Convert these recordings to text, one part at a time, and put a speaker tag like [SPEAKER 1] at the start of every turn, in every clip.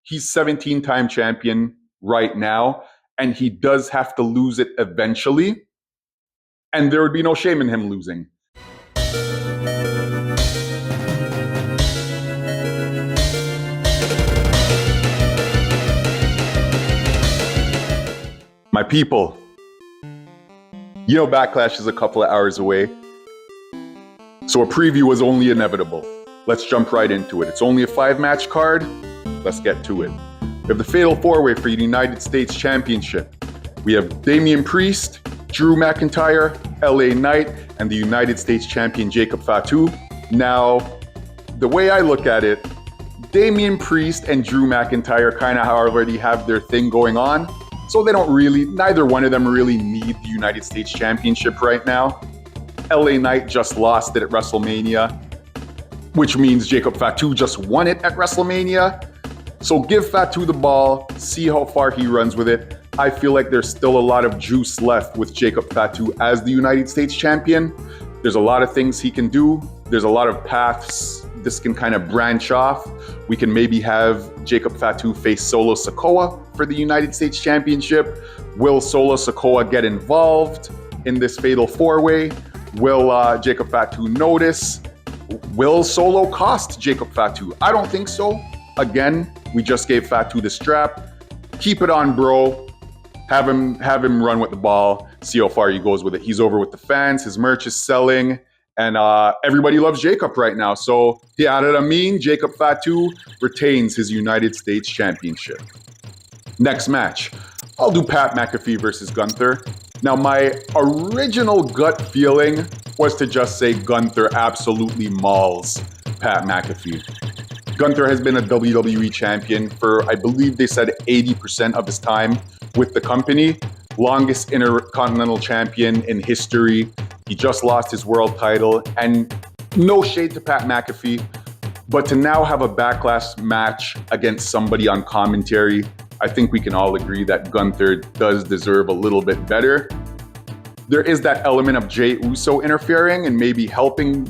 [SPEAKER 1] he's 17-time champion right now, and he does have to lose it eventually. And there would be no shame in him losing. My people, you know Backlash is a couple of hours away, so a preview was only inevitable. Let's jump right into it. It's only a 5-match card. Let's get to it. We have the Fatal 4-Way for the United States Championship. We have Damian Priest, Drew McIntyre, LA Knight, and the United States Champion Jacob Fatu. Now, the way I look at it, Damian Priest and Drew McIntyre kind of already have their thing going on. So they don't really, neither one of them really need the United States Championship right now. LA Knight just lost it at WrestleMania, which means Jacob Fatu just won it at WrestleMania. So give Fatu the ball, see how far he runs with it. I feel like there's still a lot of juice left with Jacob Fatu as the United States Champion. There's a lot of things he can do. There's a lot of paths this can kind of branch off. We can maybe have Jacob Fatu face Solo Sikoa for the United States Championship. Will Solo Sikoa get involved in this Fatal 4-Way? Will Jacob Fatu notice? Will Solo cost Jacob Fatu? I don't think so. Again, we just gave Fatu the strap. Keep it on, bro. Have him run with the ball. See how far he goes with it. He's over with the fans. His merch is selling. And everybody loves Jacob right now. So, yeah, that I mean, Jacob Fatu retains his United States Championship. Next match, I'll do Pat McAfee versus Gunther. Now, my original gut feeling was to just say Gunther absolutely mauls Pat McAfee. Gunther has been a WWE champion for, I believe they said 80% of his time with the company. Longest Intercontinental champion in history. He just lost his world title, and no shade to Pat McAfee, but to now have a Backlash match against somebody on commentary, I think we can all agree that Gunther does deserve a little bit better. There is that element of Jey Uso interfering and maybe helping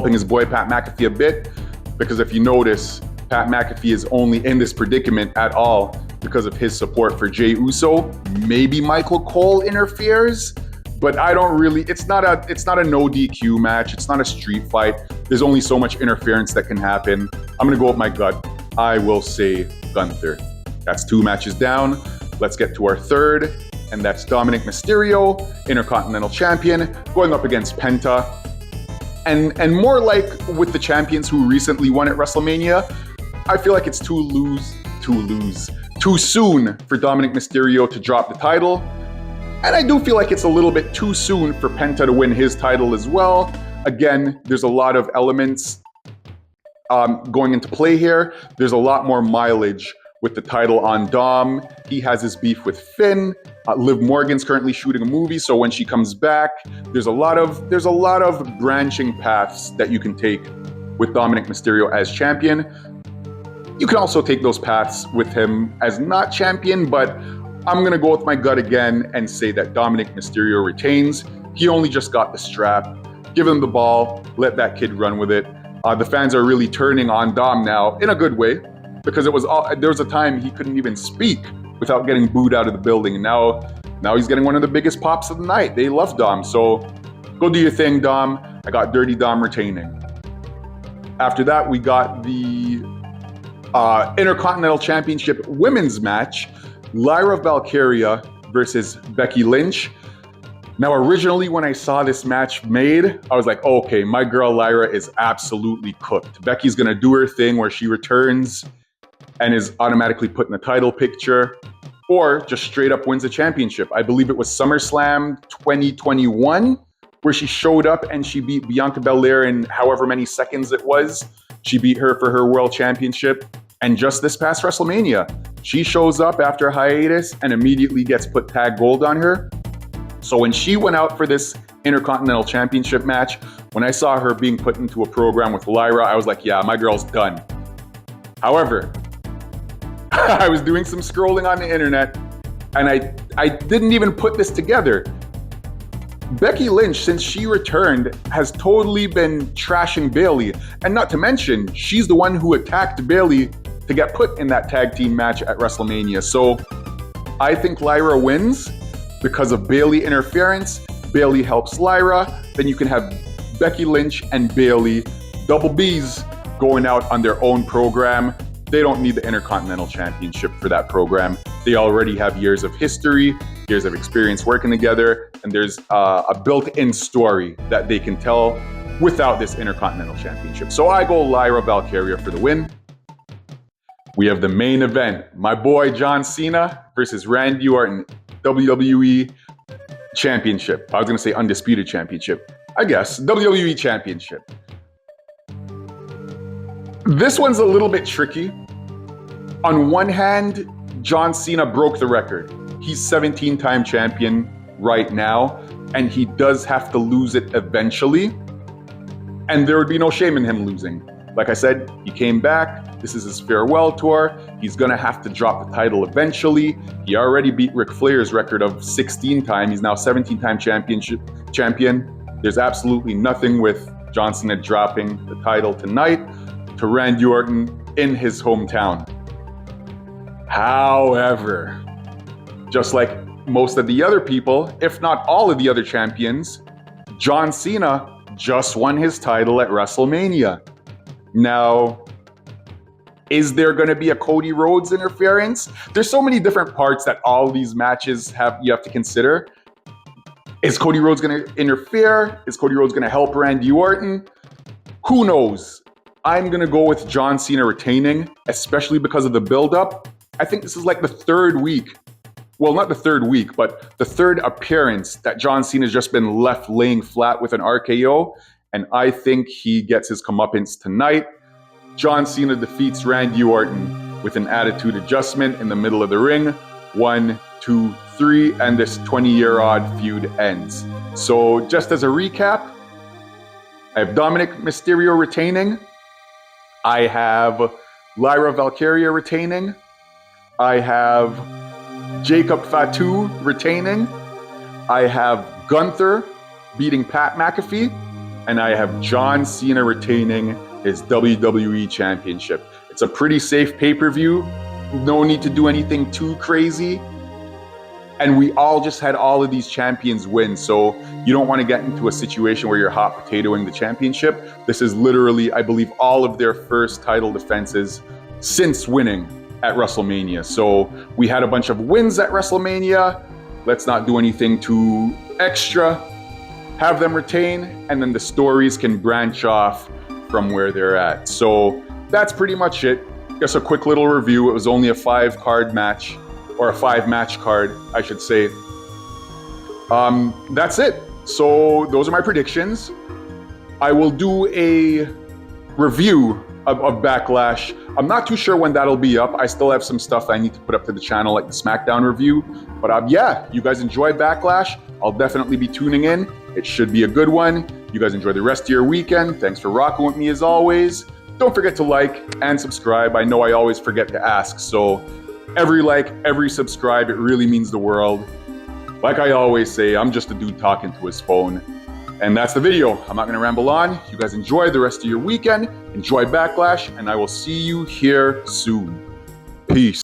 [SPEAKER 1] his boy Pat McAfee a bit, because if you notice, Pat McAfee is only in this predicament at all because of his support for Jey Uso. Maybe Michael Cole interferes, but I don't really, it's not a no DQ match. It's not a street fight. There's only so much interference that can happen. I'm gonna go with my gut. I will say Gunther. That's 2 matches down. Let's get to our third, and that's Dominic Mysterio, Intercontinental Champion, going up against Penta. And more like with the champions who recently won at WrestleMania, I feel like it's too soon for Dominic Mysterio to drop the title. And I do feel like it's a little bit too soon for Penta to win his title as well. Again, there's a lot of elements going into play here. There's a lot more mileage with the title on Dom. He has his beef with Finn. Liv Morgan's currently shooting a movie, so when she comes back, there's a lot of branching paths that you can take with Dominic Mysterio as champion. You can also take those paths with him as not champion, but I'm going to go with my gut again and say that Dominic Mysterio retains. He only just got the strap. Give him the ball. Let that kid run with it. The fans are really turning on Dom now in a good way, because there was a time he couldn't even speak without getting booed out of the building. And now he's getting one of the biggest pops of the night. They love Dom. So go do your thing, Dom. I got Dirty Dom retaining. After that, we got the Intercontinental Championship women's match. Lyra Valkyria versus Becky Lynch. Now, originally when I saw this match made, I was like, okay, my girl Lyra is absolutely cooked. Becky's gonna do her thing where she returns and is automatically put in the title picture, or just straight up wins the championship. I believe it was SummerSlam 2021, where she showed up and she beat Bianca Belair in however many seconds it was. She beat her for her world championship. And just this past WrestleMania, she shows up after a hiatus and immediately gets put tag gold on her. So when she went out for this Intercontinental Championship match, when I saw her being put into a program with Lyra, I was like, yeah, my girl's done. However, I was doing some scrolling on the internet and I didn't even put this together. Becky Lynch, since she returned, has totally been trashing Bayley. And not to mention, she's the one who attacked Bayley to get put in that tag team match at WrestleMania. So I think Lyra wins because of Bayley interference. Bayley helps Lyra. Then you can have Becky Lynch and Bayley, double Bs, going out on their own program. They don't need the Intercontinental Championship for that program. They already have years of history, years of experience working together, and there's a built-in story that they can tell without this Intercontinental Championship. So I go Lyra Valkyria for the win. We have the main event. My boy John Cena versus Randy Orton, WWE Championship. I was going to say Undisputed Championship. I guess WWE Championship. This one's a little bit tricky. On one hand, John Cena broke the record. He's 17-time champion right now, and he does have to lose it eventually. And there would be no shame in him losing. Like I said, he came back. This is his farewell tour. He's going to have to drop the title eventually. He already beat Ric Flair's record of 16-time. He's now 17-time champion. There's absolutely nothing with John Cena dropping the title tonight to Randy Orton in his hometown. However, just like most of the other people, if not all of the other champions, John Cena just won his title at WrestleMania. Now, is there going to be a Cody Rhodes interference? There's so many different parts that all these matches you have to consider. Is Cody Rhodes going to interfere? Is Cody Rhodes going to help Randy Orton? Who knows? I'm going to go with John Cena retaining, especially because of the build-up. I think this is like the third week. Well, not the third week, but the third appearance that John Cena's just been left laying flat with an RKO. And I think he gets his comeuppance tonight. John Cena defeats Randy Orton with an attitude adjustment in the middle of the ring. 1, 2, 3, and this 20-year-old feud ends. So just as a recap, I have Dominic Mysterio retaining. I have Lyra Valkyria retaining. I have Jacob Fatu retaining. I have Gunther beating Pat McAfee. And I have John Cena retaining his WWE Championship. It's a pretty safe pay-per-view. No need to do anything too crazy. And we all just had all of these champions win. So you don't want to get into a situation where you're hot potatoing the championship. This is literally, I believe, all of their first title defenses since winning at WrestleMania. So we had a bunch of wins at WrestleMania. Let's not do anything too extra. Have them retain, and then the stories can branch off from where they're at. So that's pretty much it. Just a quick little review. It was only a 5-card match, or a 5-match card, I should say. That's it. So those are my predictions. I will do a review of Backlash. I'm not too sure when that'll be up. I still have some stuff I need to put up to the channel, like the SmackDown review. But yeah, you guys enjoy Backlash. I'll definitely be tuning in. It should be a good one. You guys enjoy the rest of your weekend. Thanks for rocking with me as always. Don't forget to like and subscribe. I know I always forget to ask, so every like, every subscribe, it really means the world. Like I always say, I'm just a dude talking to his phone. And that's the video. I'm not going to ramble on. You guys enjoy the rest of your weekend. Enjoy Backlash, and I will see you here soon. Peace.